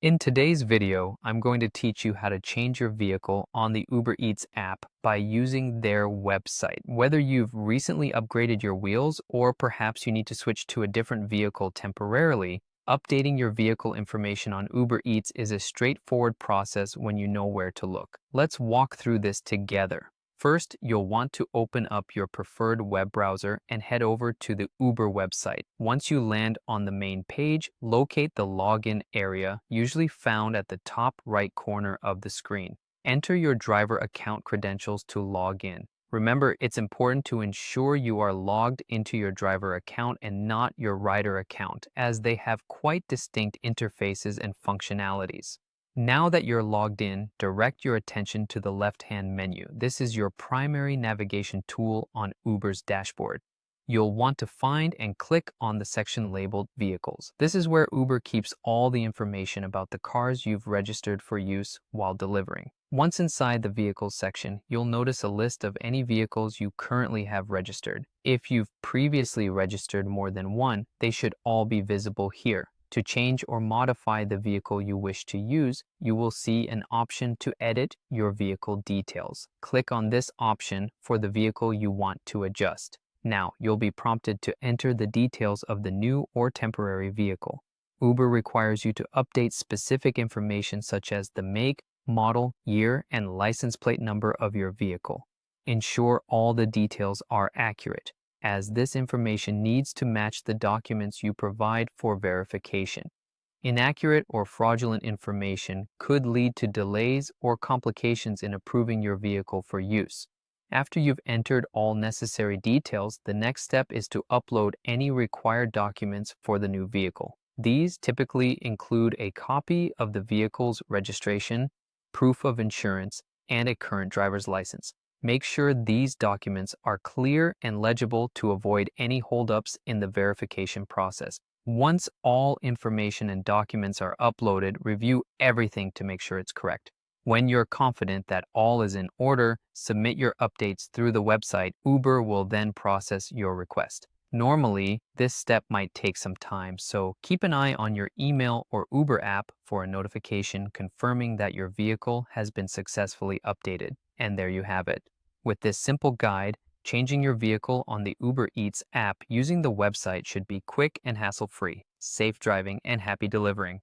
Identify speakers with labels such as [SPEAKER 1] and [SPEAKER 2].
[SPEAKER 1] In today's video, I'm going to teach you how to change your vehicle on the Uber Eats app by using their website. Whether you've recently upgraded your wheels or perhaps you need to switch to a different vehicle temporarily, updating your vehicle information on Uber Eats is a straightforward process when you know where to look. Let's walk through this together. First, you'll want to open up your preferred web browser and head over to the Uber website. Once you land on the main page, locate the login area, usually found at the top right corner of the screen. Enter your driver account credentials to log in. Remember, it's important to ensure you are logged into your driver account and not your rider account, as they have quite distinct interfaces and functionalities. Now that you're logged in, direct your attention to the left-hand menu. This is your primary navigation tool on Uber's dashboard. You'll want to find and click on the section labeled Vehicles. This is where Uber keeps all the information about the cars you've registered for use while delivering. Once inside the Vehicles section, you'll notice a list of any vehicles you currently have registered. If you've previously registered more than one, they should all be visible here. To change or modify the vehicle you wish to use, you will see an option to edit your vehicle details. Click on this option for the vehicle you want to adjust. Now, you'll be prompted to enter the details of the new or temporary vehicle. Uber requires you to update specific information such as the make, model, year, and license plate number of your vehicle. Ensure all the details are accurate, as this information needs to match the documents you provide for verification. Inaccurate or fraudulent information could lead to delays or complications in approving your vehicle for use. After you've entered all necessary details, the next step is to upload any required documents for the new vehicle. These typically include a copy of the vehicle's registration, proof of insurance, and a current driver's license. Make sure these documents are clear and legible to avoid any holdups in the verification process. Once all information and documents are uploaded, review everything to make sure it's correct. When you're confident that all is in order, submit your updates through the website. Uber will then process your request. Normally, this step might take some time, so keep an eye on your email or Uber app for a notification confirming that your vehicle has been successfully updated. And there you have it. With this simple guide, changing your vehicle on the Uber Eats app using the website should be quick and hassle-free. Safe driving and happy delivering.